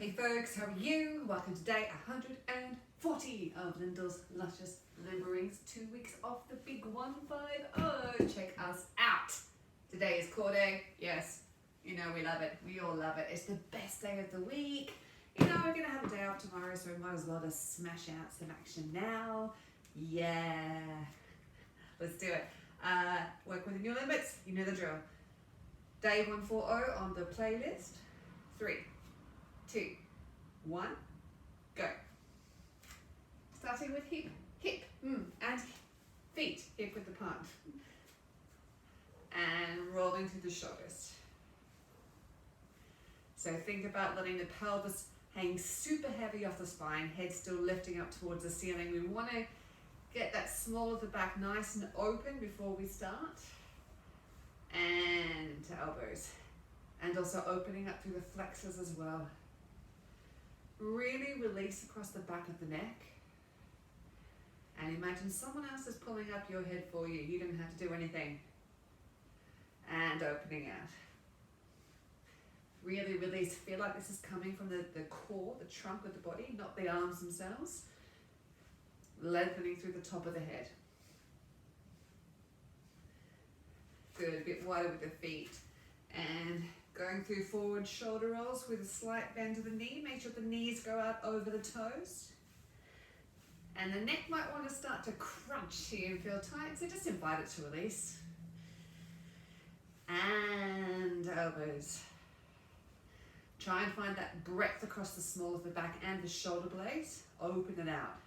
Hey folks, how are you? Welcome to day 140 of Lyndall's Luscious Limberings. 2 weeks off the big 150. Check us out. Today is core day. Yes, you know we love it. We all love it. It's the best day of the week. You know we're going to have a day off tomorrow, so we might as well just smash out some action now. Yeah. Let's do it. Work within your limits. You know the drill. Day 140 on the playlist. 3, 2, 1, go. Starting with hip, and feet, hip width apart. And rolling through the shoulders. So think about letting the pelvis hang super heavy off the spine, head still lifting up towards the ceiling. We want to get that small of the back nice and open before we start. And into elbows. And also opening up through the flexors as well. Really release across the back of the neck. And imagine someone else is pulling up your head for you. You don't have to do anything. And opening out. Really release. Feel like this is coming from the core, the trunk of the body, not the arms themselves. Lengthening through the top of the head. Good, a bit wider with the feet. And going through forward shoulder rolls with a slight bend to the knee. Make sure the knees go out over the toes. And the neck might want to start to crunch here and feel tight, so just invite it to release. And elbows. Try and find that breadth across the small of the back and the shoulder blades. Open it out.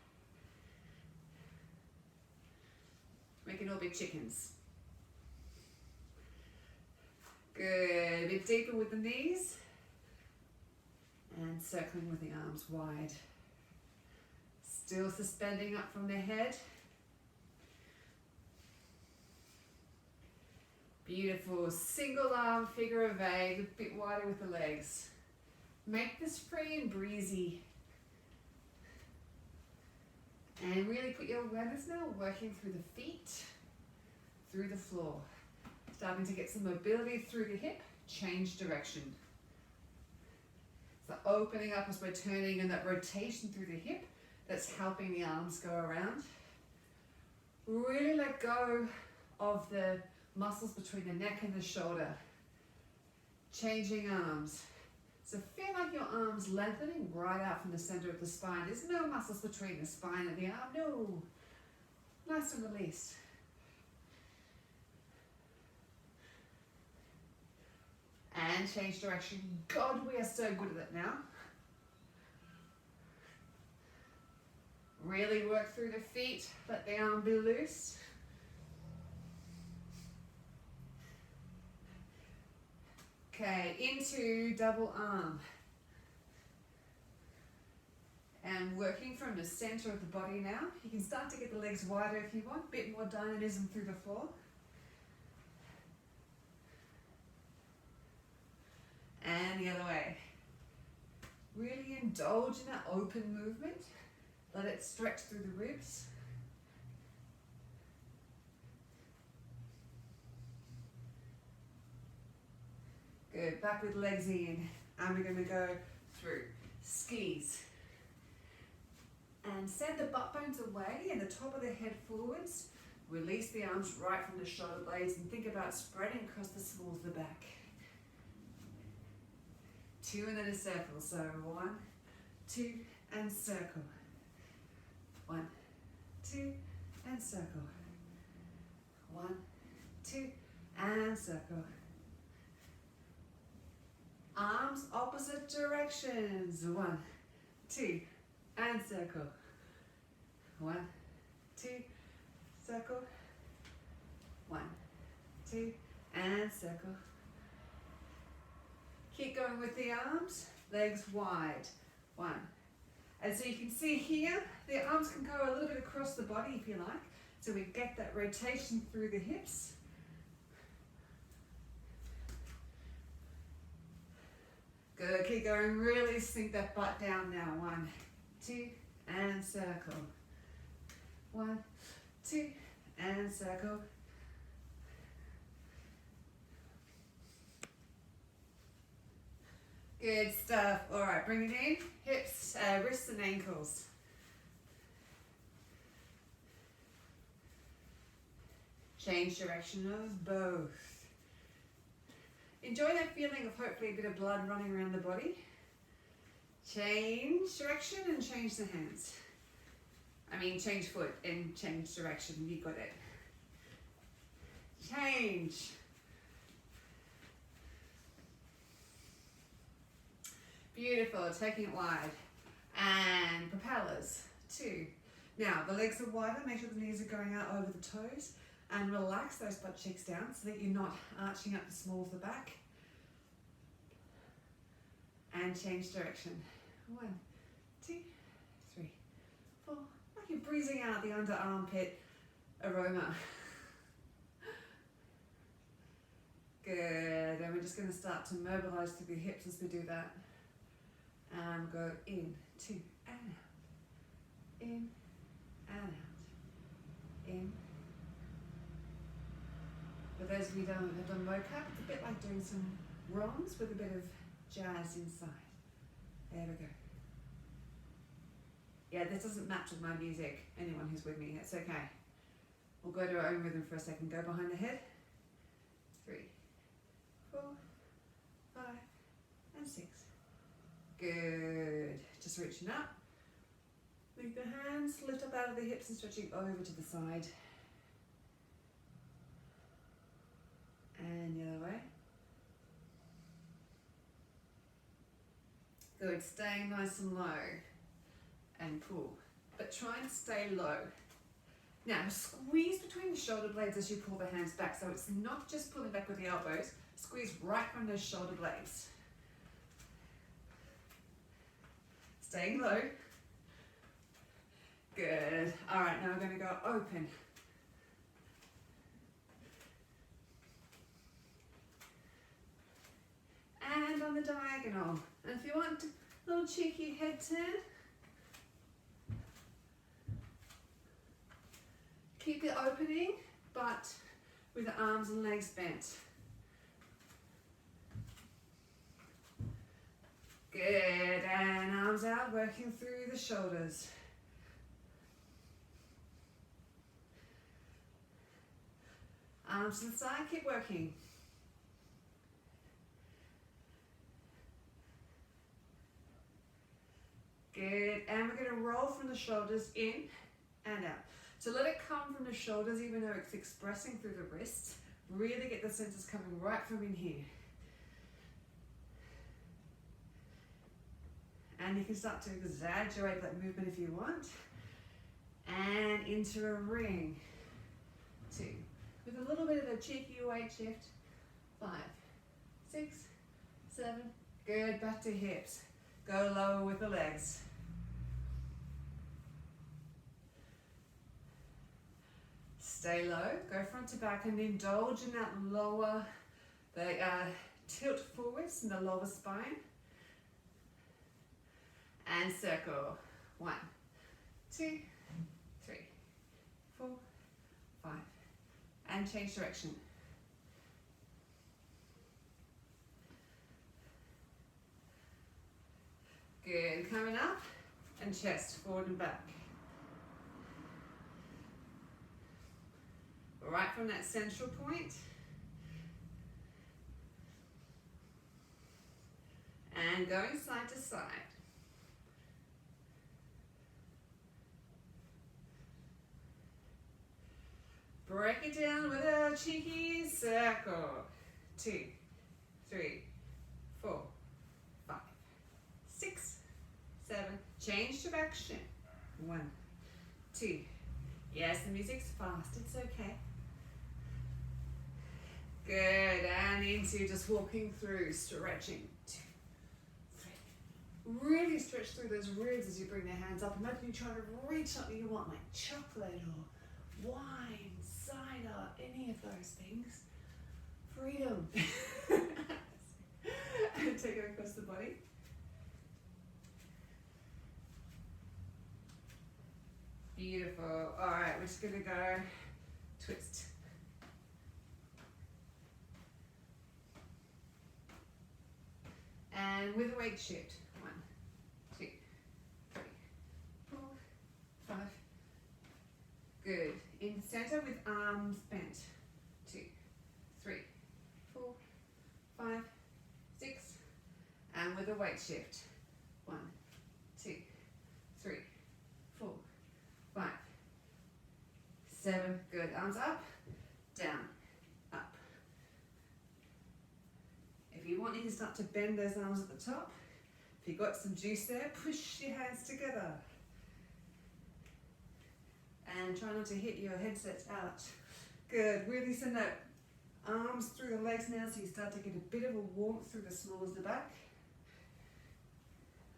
Making all big chickens. Good, a bit deeper with the knees. And circling with the arms wide. Still suspending up from the head. Beautiful, single arm figure of eight, a bit wider with the legs. Make this free and breezy. And really put your awareness now working through the feet, through the floor. Starting to get some mobility through the hip, change direction. So opening up as we're turning and that rotation through the hip, that's helping the arms go around. Really let go of the muscles between the neck and the shoulder. Changing arms. So feel like your arms lengthening right out from the center of the spine. There's no muscles between the spine and the arm, no. Nice and released. And change direction. God, we are so good at it now. Really work through the feet. Let the arm be loose. Okay, into double arm. And working from the center of the body now. You can start to get the legs wider if you want. A bit more dynamism through the floor. And the other way. Really indulge in that open movement. Let it stretch through the ribs. Good, back with legs in. And we're going to go through skis. And send the butt bones away and the top of the head forwards. Release the arms right from the shoulder blades and think about spreading across the smalls of the back. 2 and then a circle. So 1, 2, and circle. 1, 2, and circle. 1, 2, and circle. Arms opposite directions. 1, 2, and circle. 1, 2, circle. 1, 2, and circle. Keep going with the arms, legs wide. 1. And so you can see here, the arms can go a little bit across the body if you like. So we get that rotation through the hips. Good, keep going, really sink that butt down now. 1, 2, and circle. 1, 2, and circle. Good stuff. All right, bring it in. Hips, wrists and ankles. Change direction of both. Enjoy that feeling of hopefully a bit of blood running around the body. Change direction and change the hands. I mean, change foot and change direction. You got it. Change. Beautiful. Taking it wide. And propellers. 2. Now, the legs are wider. Make sure the knees are going out over the toes. And relax those butt cheeks down so that you're not arching up the small of the back. And change direction. 1, 2, 3, 4. Like you're breathing out the under armpit aroma. Good. And we're just going to start to mobilize through the hips as we do that. And go in, 2, and out. In, and out. In. For those of you who have done mocap, it's a bit like doing some roms with a bit of jazz inside. There we go. Yeah, this doesn't match with my music. Anyone who's with me, it's okay. We'll go to our own rhythm for a second. Go behind the head. 3, 4, 5, and 6. Good. Just reaching up. Move the hands, lift up out of the hips and stretching over to the side. And the other way. Good. Staying nice and low. And pull. But try and stay low. Now, squeeze between the shoulder blades as you pull the hands back. So it's not just pulling back with the elbows. Squeeze right from those shoulder blades. Staying low. Good. All right, now we're going to go open. And on the diagonal. And if you want a little cheeky head turn, keep the opening, but with the arms and legs bent. Good, and arms out, working through the shoulders. Arms to the side, keep working. Good, and we're going to roll from the shoulders in and out. So let it come from the shoulders even though it's expressing through the wrists. Really get the senses coming right from in here. And you can start to exaggerate that movement if you want. And into a ring. 2. With a little bit of a cheeky weight shift. 5, 6, 7. Good, back to hips. Go lower with the legs. Stay low, go front to back and indulge in that lower, the tilt forwards in the lower spine. And circle. 1, 2, 3, 4, 5. And change direction. Good, coming up and chest forward and back. Right from that central point. And going side to side. Break it down with a cheeky circle. 2, 3, 4, 5, 6, 7. Change direction. 1, 2. Yes, the music's fast. It's okay. Good. And into just walking through, stretching. 2, 3. Really stretch through those ribs as you bring the hands up. Imagine you trying to reach something you want, like chocolate or wine, cider, any of those things. Freedom. And take it across the body. Beautiful. All right, we're just going to go twist. And And with a weight shift. 1, 2, 3, 4, 5. Good. In the center with arms bent. 2, 3, 4, 5, 6. And with a weight shift. 1, 2, 3, 4, 5, 7. Good. Arms up, down, up. If you want, you can start to bend those arms at the top. If you've got some juice there, push your hands together. And try not to hit your headsets out. Good. Really send that arms through the legs now so you start to get a bit of a warmth through the small of the back.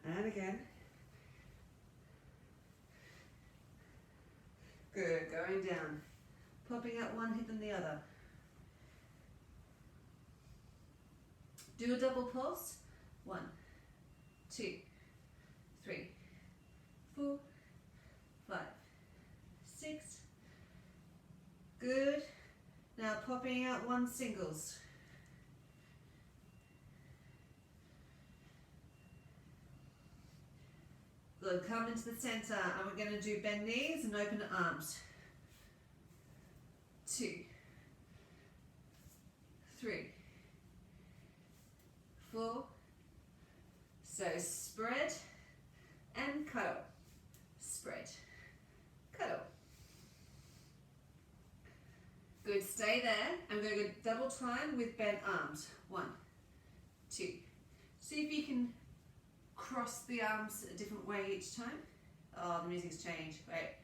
And again. Good. Going down. Popping out one hip and the other. Do a double pulse. 1, 2, 3, 4, 5, 6. Good. Now popping out one singles. Good. Come into the center and we're going to do bend knees and open arms. 2, 3, 4. So spread and cuddle. Spread, cuddle. Good, stay there. I'm going to go double time with bent arms. 1, 2. See if you can cross the arms a different way each time. Oh, the music's changed. Wait.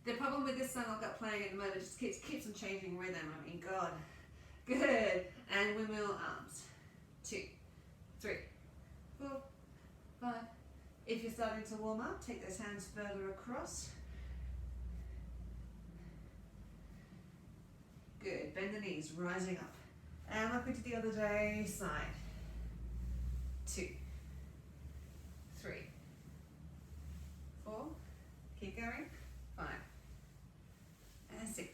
The problem with this song I've got playing at the moment, it just keeps on changing rhythm. I mean, God. Good. And windmill arms. 2, 3, 4, 5. If you're starting to warm up, take those hands further across. Good. Bend the knees, rising up. And like we did the other day, side. 2, 3, 4. Keep going. 5. And 6.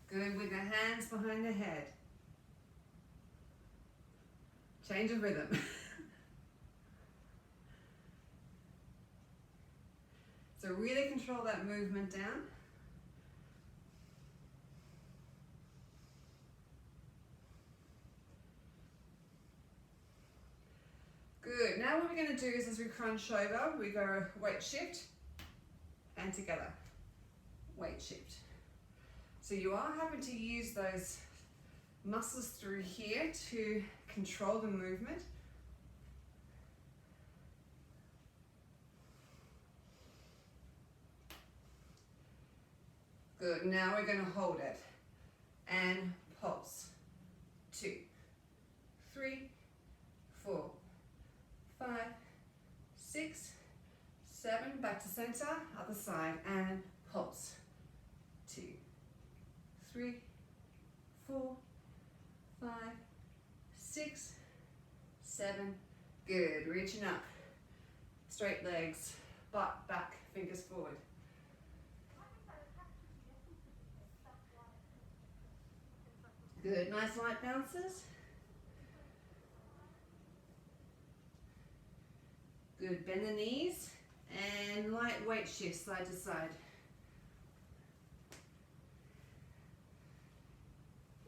Good, with the hands behind the head. Change of rhythm. So really control that movement down. Good, now what we're going to do is as we crunch over, we go weight shift and together. Weight shift. So you are having to use those muscles through here to control the movement. Good, now we're going to hold it and pulse. 2, 3, 4, 5, 6, 7, back to center, other side, and pulse. 2, 3, 4, 5, 6, 7. Good, reaching up. Straight legs, butt back, fingers forward. Good, nice light bounces. Good, bend the knees and light weight shift side to side.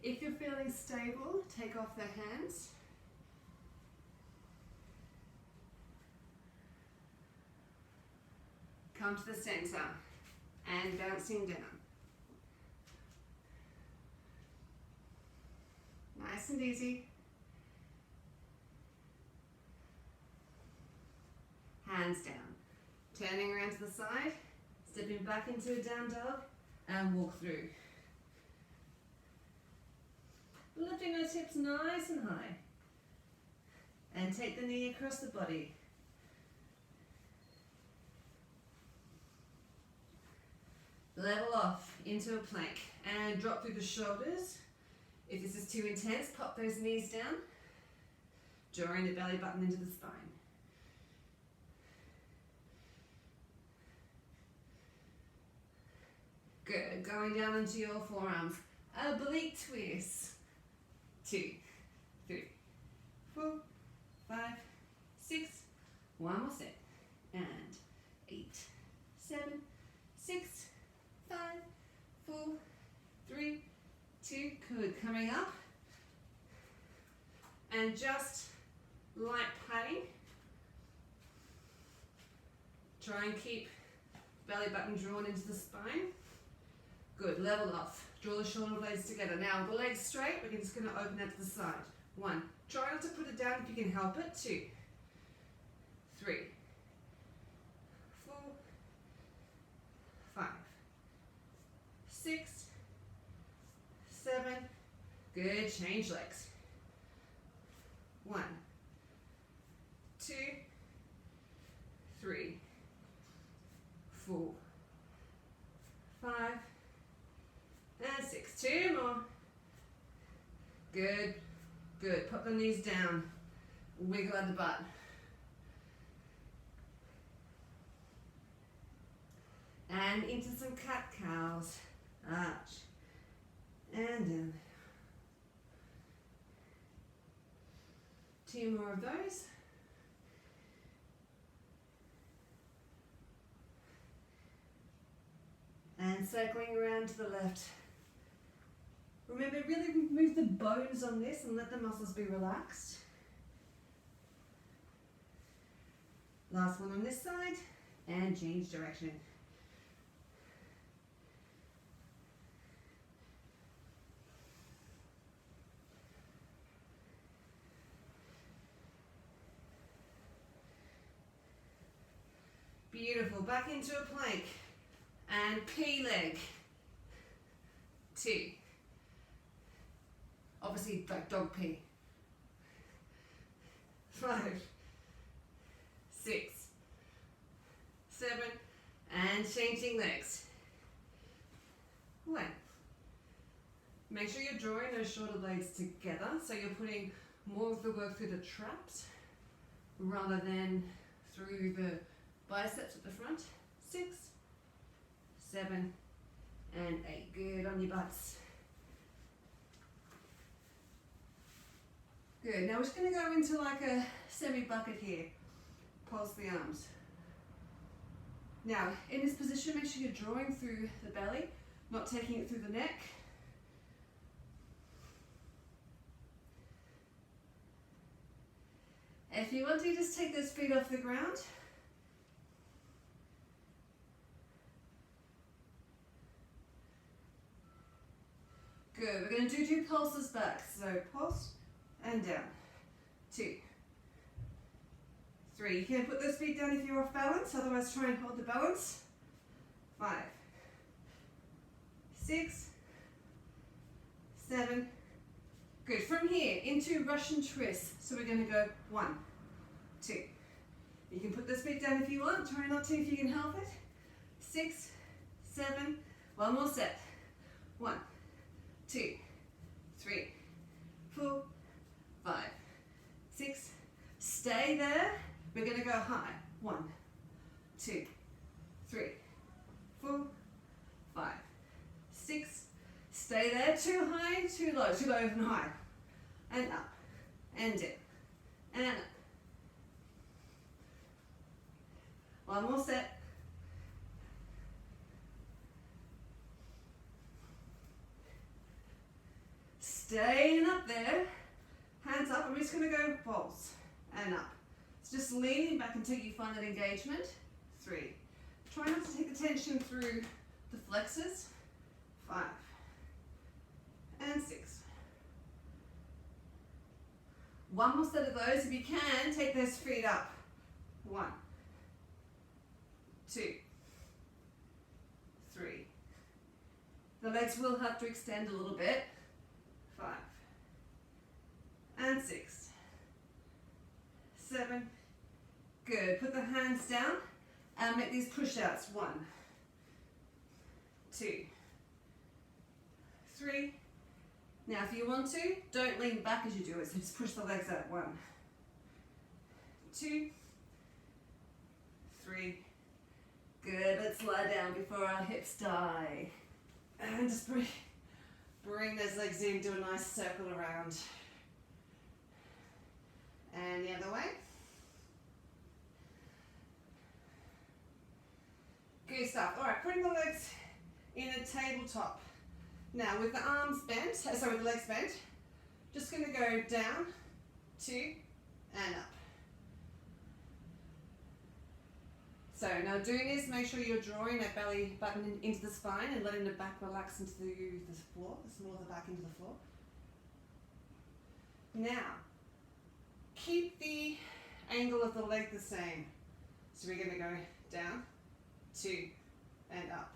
If you're feeling stable, take off the hands. Come to the center and bouncing down. Nice and easy. Hands down. Turning around to the side, stepping back into a down dog, and walk through. Lifting those hips nice and high. And take the knee across the body. Level off into a plank and drop through the shoulders. If this is too intense, pop those knees down, drawing the belly button into the spine. Good, going down into your forearms. oblique twist. 2, 3, 4, 5, 6. One more set. And 8, 7, 6, 5, 4, 3, 2. Good. Coming up. And just light padding. Try and keep belly button drawn into the spine. Good. Level off. Draw the shoulder blades together. Now with the legs straight, we're just going to open that to the side. 1. Try not to put it down if you can help it. 2, 3, 4, 5, 6, 7. Good. Change legs. 1, 2, 3, 4, 5, and 6. 2 more. Good. Good. Pop the knees down. Wiggle at the butt. And into some cat-cows. Arch. And down. 2 more of those. And circling around to the left. Remember, really move the bones on this and let the muscles be relaxed. Last one on this side. And change direction. Beautiful. Back into a plank. And P leg. 2. Obviously, like dog pee. 5, 6, 7, and changing legs. 1. Make sure you're drawing those shoulder blades together, so you're putting more of the work through the traps rather than through the biceps at the front. 6, 7, and 8. Good on your butts. Good. Now we're just going to go into like a semi-bucket here. Pulse the arms. Now, in this position, make sure you're drawing through the belly, not taking it through the neck. If you want to, just take those feet off the ground. Good. We're going to do 2 pulses back. So pulse and down. 2, 3. You can put those feet down if you're off balance, otherwise try and hold the balance. 5, 6, 7. Good. From here into Russian twist. So we're going to go 1, 2. You can put those feet down if you want. Try not to if you can help it. 6, 7. One more set. 1, 2, 3, 4, 5, 6. Stay there. We're going to go high. 1, 2, 3, 4, 5, 6. Stay there. Too high, too low and high. And up. And down. And up. One more set. Staying up there. Hands up. I'm just going to go pulse and up. It's just leaning back until you find that engagement. 3. Try not to take the tension through the flexors. 5 and 6. One more set of those. If you can, take those feet up. 1, 2, 3. The legs will have to extend a little bit. 5 and 6, 7. Good. Put the hands down and make these push-outs. 1, 2, 3. Now, if you want to, don't lean back as you do it. So just push the legs out. 1, 2, 3. Good. Let's lie down before our hips die. And just breathe. Bring those legs in, do a nice circle around. And the other way. Good stuff. All right, putting the legs in a tabletop. Now with the arms bent, with the legs bent, just going to go down, 2, and up. So now doing this, make sure you're drawing that belly button into the spine and letting the back relax into the floor, the small of the back into the floor. Now, keep the angle of the leg the same. So we're going to go down, 2, and up.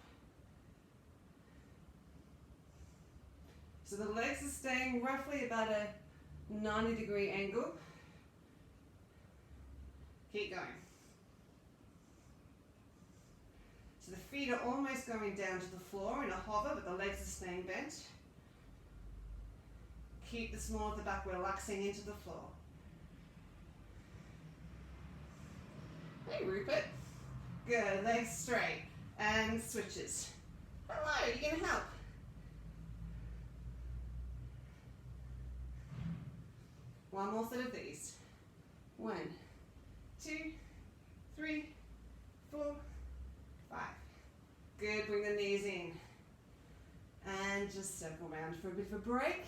So the legs are staying roughly about a 90-degree angle. Keep going. So the feet are almost going down to the floor in a hover, but the legs are staying bent. Keep the small of the back relaxing into the floor. Hey, Rupert. Good, legs straight. And switches. Hello, you gonna help? One more set of these. 1, 2, 3, 4, 5. Good, bring the knees in. And just circle around for a bit of a break.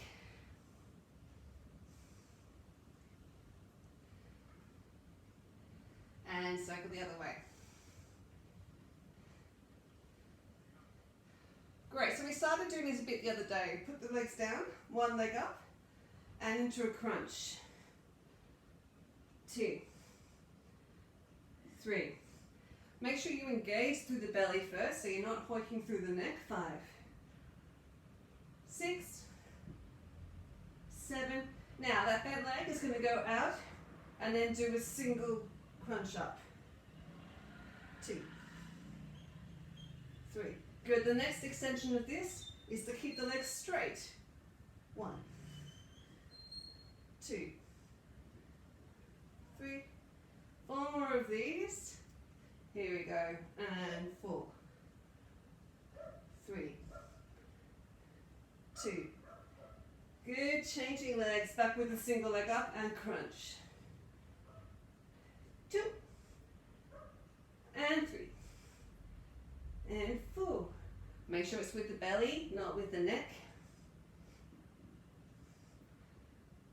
And circle the other way. Great, so we started doing this a bit the other day. Put the legs down, one leg up, and into a crunch. 2, 3. Make sure you engage through the belly first, so you're not hoiking through the neck. 5, 6, 7. Now that bent leg is going to go out and then do a single crunch up. 2, 3. Good. The next extension of this is to keep the legs straight. 1, 2, 3. 4 more of these. Here we go. And 4, 3, 2. Good. Changing legs. Back with a single leg up and crunch. 2. And 3. And 4. Make sure it's with the belly, not with the neck.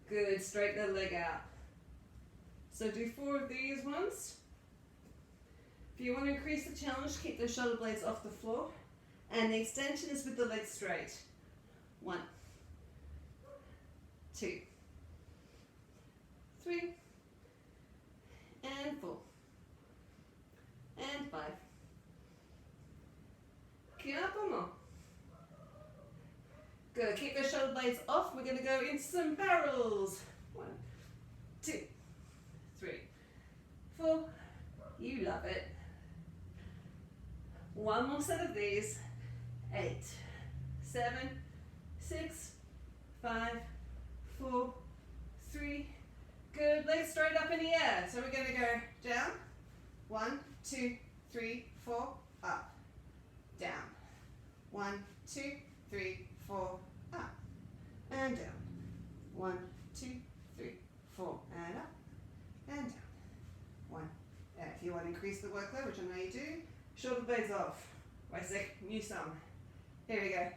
Good. Straighten the leg out. So do 4 of these ones. If you want to increase the challenge, keep the shoulder blades off the floor. And the extension is with the legs straight. 1, 2, 3, and 4, and 5. Couple more. Good. Keep the shoulder blades off. We're going to go into some barrels. 1, 2, 3, 4. You love it. One more set of these. 8, 7, 6, 5, 4, 3. Good. Legs straight up in the air. So we're going to go down. 1, 2, 3, 4. Up. Down. 1, 2, 3, 4. Up. And down. 1, 2, 3, 4. And up. And down. 1. If you want to increase the workload, which I know you do, shoulder blades off. Wait a sec. New song. Here we go.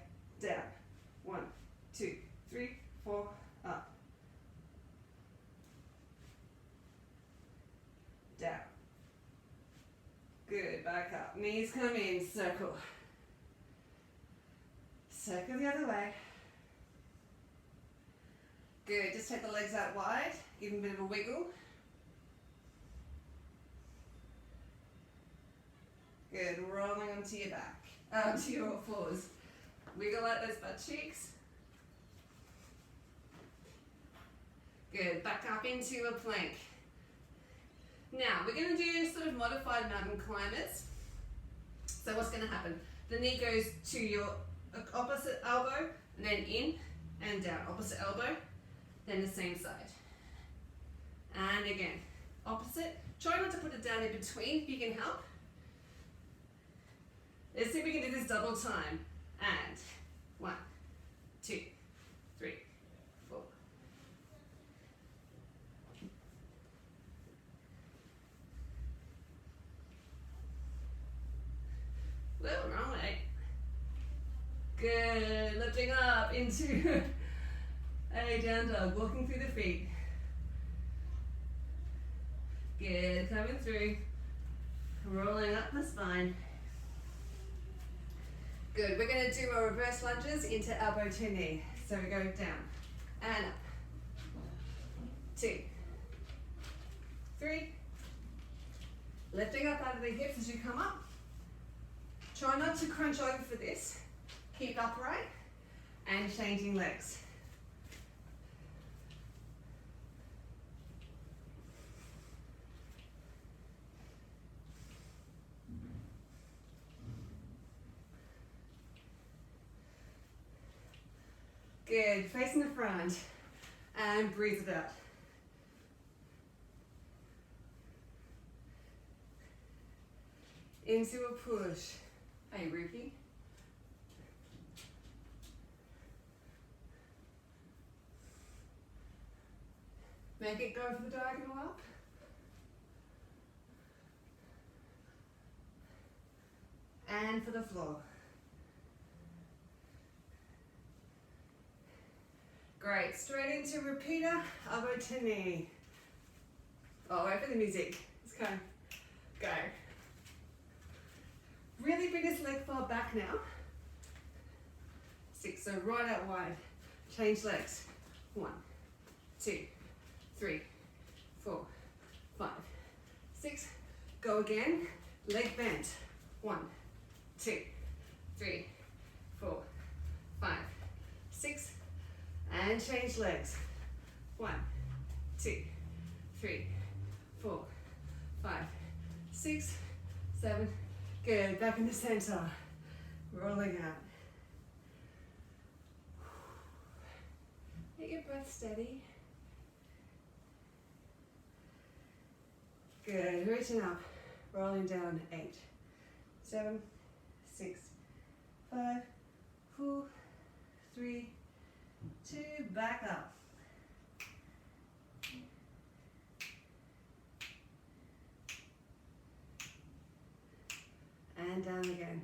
Down. 1, 2, 3, 4. Up. Down. Good. Back up. Knees come in. Circle. Circle the other way. Good. Just take the legs out wide. Give them a bit of a wiggle. Good. Rolling onto your back. Onto your fours. Wiggle out those butt cheeks. Good. Back up into a plank. Now, we're going to do sort of modified mountain climbers. So what's going to happen? The knee goes to your opposite elbow, and then in and down. Opposite elbow, then the same side. And again, opposite. Try not to put it down in between if you can help. Let's see if we can do this double time. And 1, 2, Good, lifting up into a down dog, walking through the feet. Good, coming through, rolling up the spine. Good, we're going to do our reverse lunges into elbow to knee. So we go down and up. 2, 3. Lifting up out of the hips as you come up. Try not to crunch over for this. Keep upright and changing legs. Good, facing the front and breathe it out. Into a push. Hey, Ruki. Make it go for the diagonal up. And for the floor. Great, straight into repeater, elbow to knee. Oh, wait for the music. Let's go. Go. Really bring this leg far back now. 6, so right out wide. Change legs. 1, 2, 3, 4, 5, 6. Go again. Leg bent. 1, 2, 3, 4, 5, 6. And change legs. 1, 2, 3, 4, 5, 6, 7. Good, back in the center. Rolling out. Get your breath steady. Good, reaching up, rolling down. 8, 7, 6, 5, 4, 3, 2, back up. And down again.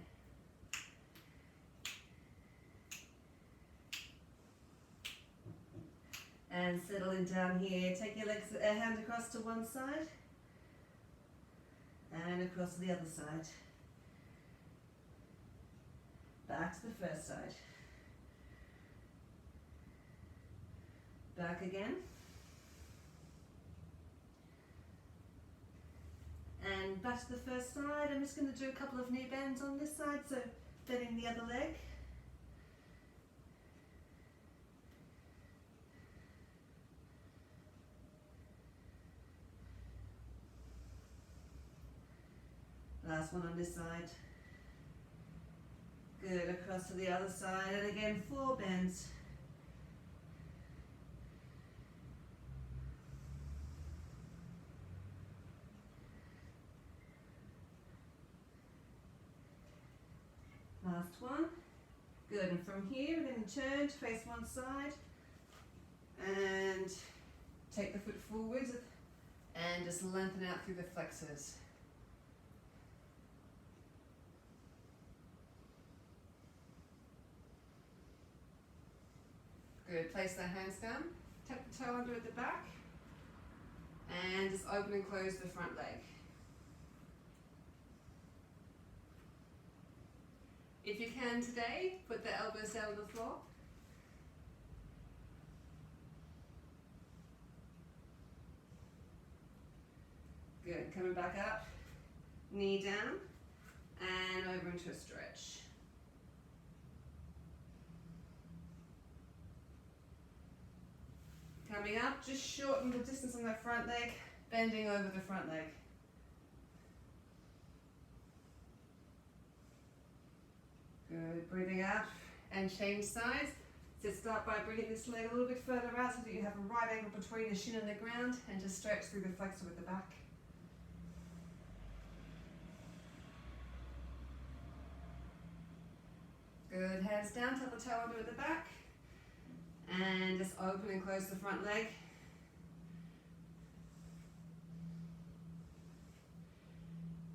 And settling down here. Take your legs, hand across to one side and across to the other side. Back to the first side. Back again. And back to the first side. I'm just going to do a couple of knee bends on this side, so bending the other leg. Last one on this side. Good, across to the other side, and again 4 bends. Last one. Good, and from here we're going to turn to face one side and take the foot forwards and just lengthen out through the flexors. Good, place the hands down, tap the toe under at the back and just open and close the front leg. If you can today, put the elbows down on the floor. Good, coming back up, knee down, and over into a stretch. Coming up, just shorten the distance on the front leg, bending over the front leg. Good, breathing out and change sides. So start by bringing this leg a little bit further out so that you have a right angle between the shin and the ground, and just stretch through the flexor with the back. Good, hands down, tap the toe under at the back, and just open and close the front leg.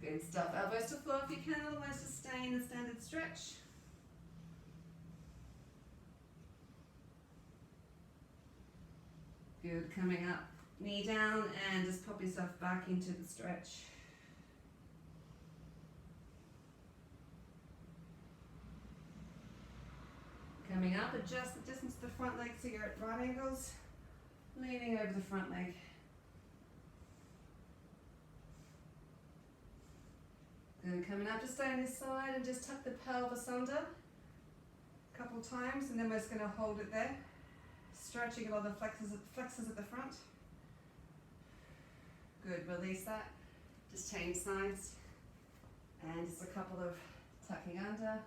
Good stuff, elbows to floor if you can, otherwise just stay in the standard stretch. Good, coming up, knee down, and just pop yourself back into the stretch. Coming up, adjust the distance to the front leg so you're at right angles, leaning over the front leg. Good, coming up, just stay on this side and just tuck the pelvis under a couple times, and then we're just going to hold it there, stretching a lot of the flexors at the front. Good, release that, just change sides, and just a couple of tucking under,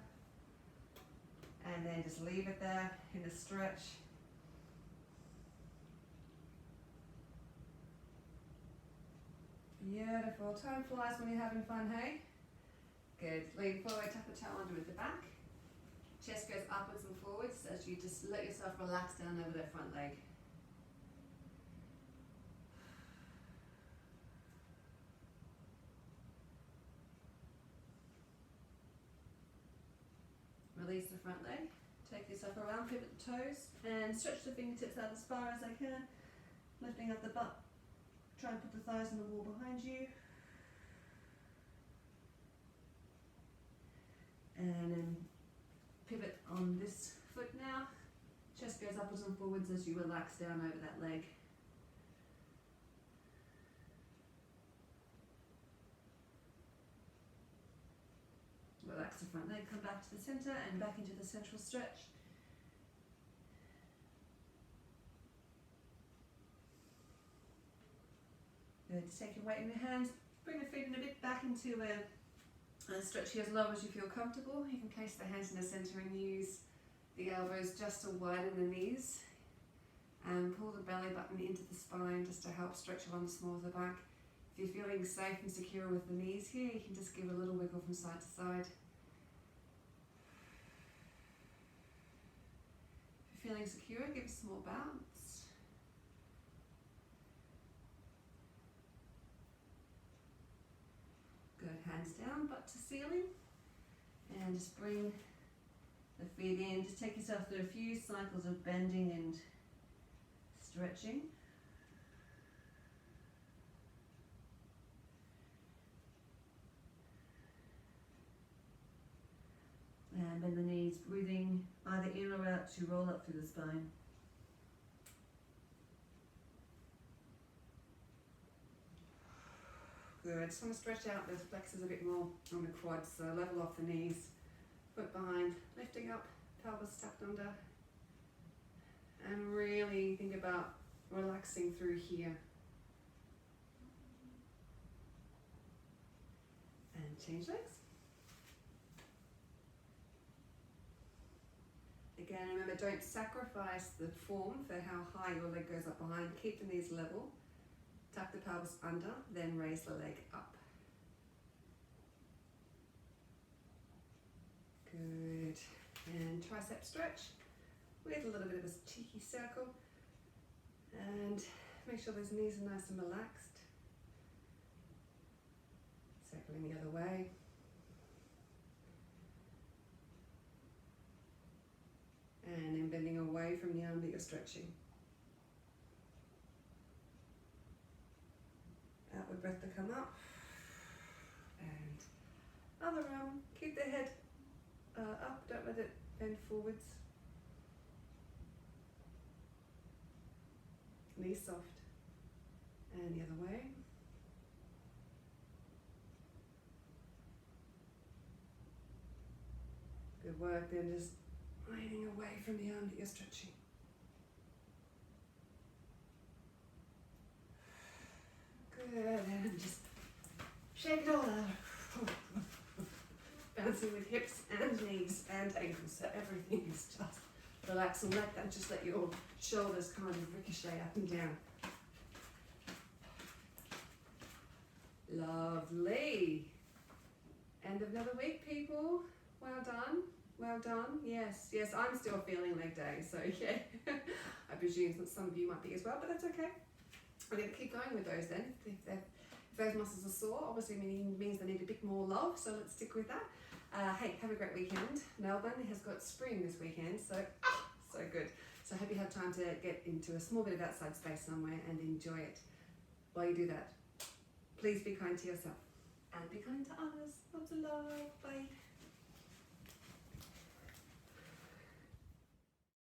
and then just leave it there in the stretch. Beautiful, time flies when you're having fun, hey? Good, lean forward, tuck the tail under with the back. Chest goes upwards and forwards as you just let yourself relax down over that front leg. Release the front leg, take yourself around, pivot the toes, and stretch the fingertips out as far as I can, lifting up the butt. Try and put the thighs on the wall behind you. And then pivot on this foot now. Chest goes upwards and forwards as you relax down over that leg. Relax the front leg, come back to the center and back into the central stretch. Good, take your weight in your hands, bring the feet in a bit back into a stretch here as low as you feel comfortable. You can place the hands in the center and use the elbows just to widen the knees. And pull the belly button into the spine just to help stretch along the small of the back. If you're feeling safe and secure with the knees here, you can just give a little wiggle from side to side. If you're feeling secure, give a small bounce. Good, hands down, butt to ceiling. And just bring the feet in. Just take yourself through a few cycles of bending and stretching. And bend the knees, breathing either in or out to roll up through the spine. Good, just want to stretch out those flexors a bit more on the quads, so level off the knees, foot behind, lifting up, pelvis tucked under, and really think about relaxing through here. And change legs. Again, remember, don't sacrifice the form for how high your leg goes up behind. Keep the knees level. Tuck the pelvis under, then raise the leg up. Good. And tricep stretch with a little bit of a cheeky circle. And make sure those knees are nice and relaxed. Circling the other way. And then bending away from the arm that you're stretching. Outward breath to come up. And other arm, keep the head up, don't let it bend forwards. Knees soft. And the other way. Good work, then just leaning away from the arm that you're stretching. Good, and just shake it all out. Bouncing with hips and knees and ankles, so everything is just relax and just let your shoulders kind of ricochet up and down. Lovely. End of another week, people. Well done. Well done. Yes, yes, I'm still feeling leg day, so yeah. I presume that some of you might be as well, but that's okay. We're going to keep going with those then. If those muscles are sore, obviously means they need a bit more love, so let's stick with that. Hey, have a great weekend. Melbourne has got spring this weekend, so so good. So I hope you have time to get into a small bit of outside space somewhere and enjoy it. While you do that, please be kind to yourself and be kind to others. Lots of love. Bye.